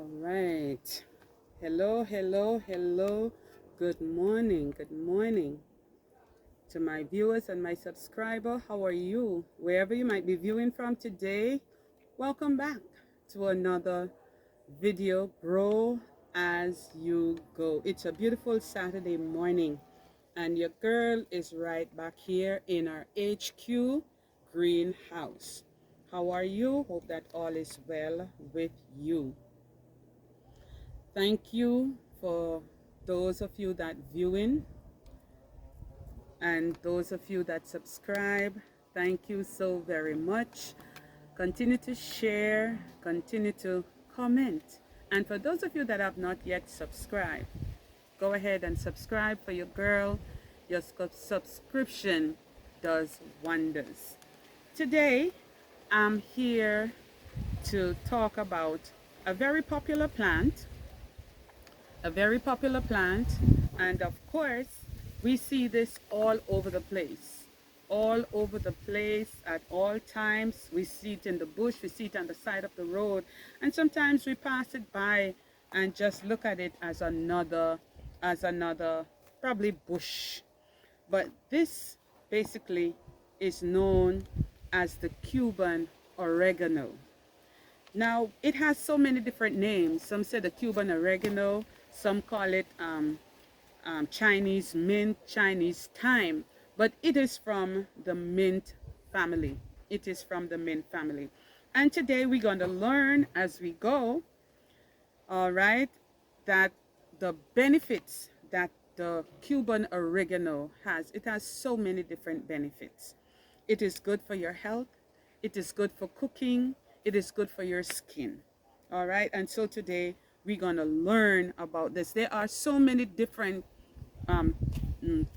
All right. Hello, hello, hello. Good morning. Good morning to my viewers and my subscriber. How are you? Wherever you might be viewing from today, welcome back to another video, Grow as You Go. It's a beautiful Saturday morning, and your girl is right back here in our HQ greenhouse. How are you? Hope that all is well with you. Thank you for those of you that viewing and those of you that subscribe. Thank you so very much. Continue to share, continue to comment. And for those of you that have not yet subscribed, go ahead and subscribe for your girl. Your subscription does wonders. Today, I'm here to talk about a very popular plant, and of course we see this all over the place, at all times. We see it in the bush, we see it on the side of the road, and sometimes we pass it by and just look at it as another probably bush. But this basically is known as the Cuban oregano. Now, it has so many different names. Some say the Cuban oregano, some call it Chinese mint, Chinese thyme, but it is from the mint family. It is from the mint family. And today we're going to learn as we go, all right, that the benefits that the Cuban oregano has. It has so many different benefits. It is good for your health. It is good for cooking. It is good for your skin. All right. And so today we're going to learn about this. There are so many different um,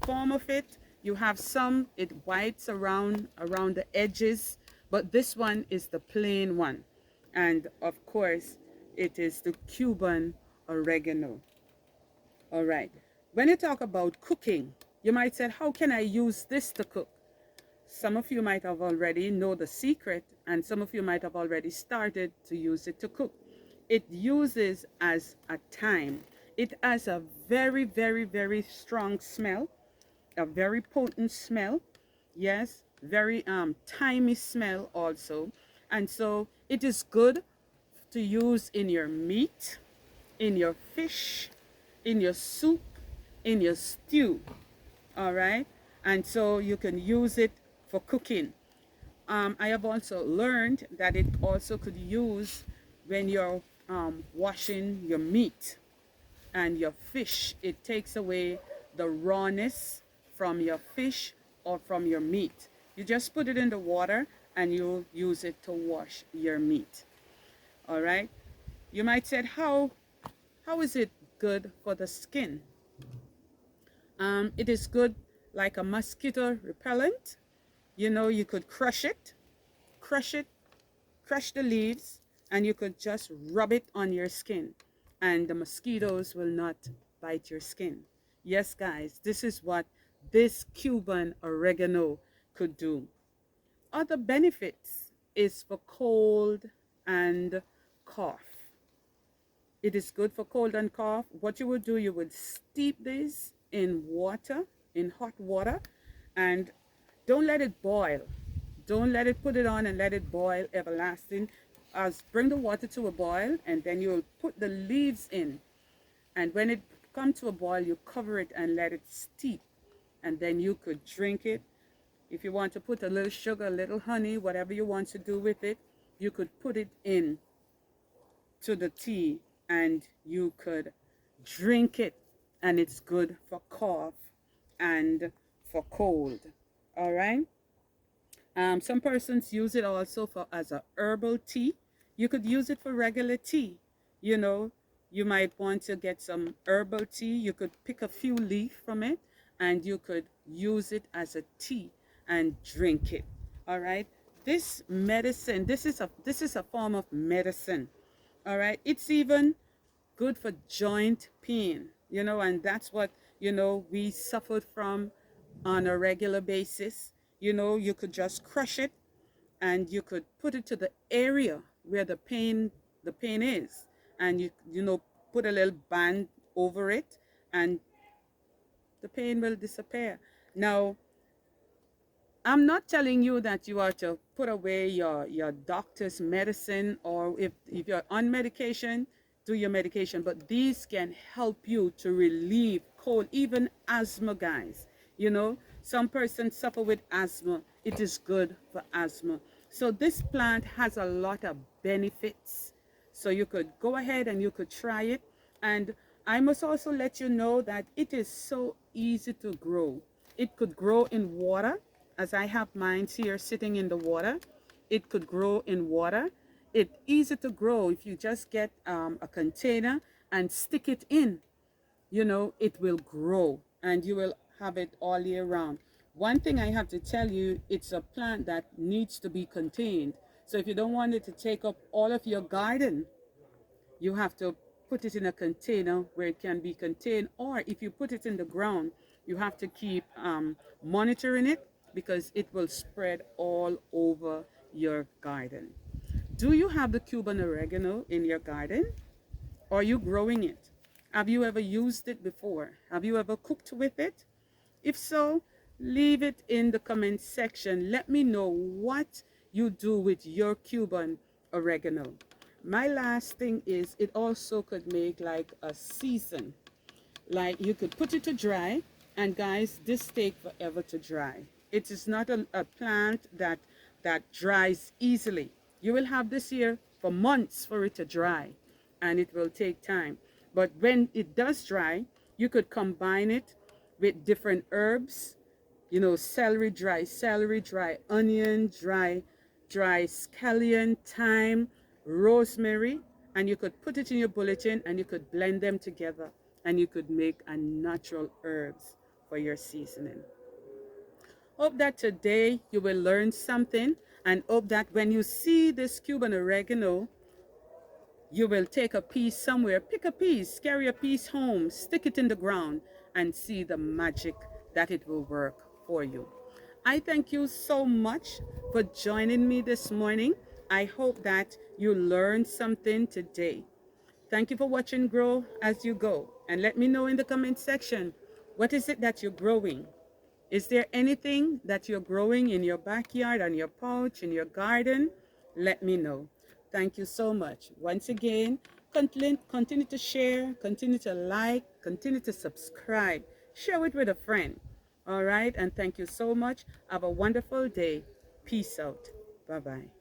form of it. You have some, it whites around the edges, but this one is the plain one. And of course, it is the Cuban oregano. All right. When you talk about cooking, you might say, how can I use this to cook? Some of you might have already know the secret, and some of you might have already started to use it to cook. It uses as a thyme. It has a very, very, very strong smell, a very potent smell. Yes, very thymy smell also. And so it is good to use in your meat, in your fish, in your soup, in your stew. All right. And so you can use it for cooking. I have also learned that it also could use when you're washing your meat and your fish. It takes away the rawness from your fish or from your meat. You just put it in the water and you'll use it to wash your meat. All right. You might say, how is it good for the skin? It is good like a mosquito repellent. You know, you could crush it, crush it, crush the leaves, and you could just rub it on your skin, and the mosquitoes will not bite your skin. Yes, guys, this is what this Cuban oregano could do. Other benefits is for cold and cough. It is good for cold and cough. What you would do, you would steep this in water, in hot water, and don't let it boil. Don't let it, put it on and let it boil everlasting. Bring the water to a boil, and then you'll put the leaves in. And when it comes to a boil, you cover it and let it steep. And then you could drink it. If you want to put a little sugar, a little honey, whatever you want to do with it, you could put it in to the tea and you could drink it. And it's good for cough and for cold. All right. Some persons use it also for as a herbal tea. You could use it for regular tea. You know, you might want to get some herbal tea. You could pick a few leaf from it and you could use it as a tea and drink it. All right. This medicine, this is a form of medicine. All right. It's even good for joint pain, you know, and that's what, you know, we suffered from on a regular basis. You know, you could just crush it and you could put it to the area where the pain is, and you know, put a little band over it, and the pain will disappear. Now, I'm not telling you that you are to put away your doctor's medicine, or if you're on medication, do your medication. But these can help you to relieve cold, even asthma, guys. You know, some persons suffer with asthma. It is good for asthma. So this plant has a lot of benefits. So you could go ahead and you could try it. And I must also let you know that it is so easy to grow. It could grow in water, as I have mine here sitting in the water. It could grow in water. It's easy to grow if you just get a container and stick it in. You know, it will grow and you will have it all year round. One thing I have to tell you, it's a plant that needs to be contained. So if you don't want it to take up all of your garden, you have to put it in a container where it can be contained, or if you put it in the ground, you have to keep monitoring it, because it will spread all over your garden. Do you have the Cuban oregano in your garden? Are you growing it? Have you ever used it before? Have you ever cooked with it? If so, leave it in the comment section. Let me know what you do with your Cuban oregano. My last thing is, it also could make like a season. Like you could put it to dry, and guys, this take forever to dry. It is not a plant that dries easily. You will have this here for months for it to dry, and it will take time. But when it does dry, you could combine it with different herbs. You know, celery, dry onion, dry scallion, thyme, rosemary, and you could put it in your bulletin and you could blend them together, and you could make a natural herbs for your seasoning. Hope that today you will learn something, and hope that when you see this Cuban oregano, you will take a piece somewhere, pick a piece, carry a piece home, stick it in the ground, and see the magic that it will work for you. I thank you so much for joining me this morning. I hope that you learned something today. Thank you for watching Grow As You Go. And let me know in the comment section, what is it that you're growing? Is there anything that you're growing in your backyard, on your porch, in your garden? Let me know. Thank you so much. Once again, continue to share, continue to like, continue to subscribe. Share it with a friend. All right? And thank you so much. Have a wonderful day. Peace out. Bye-bye.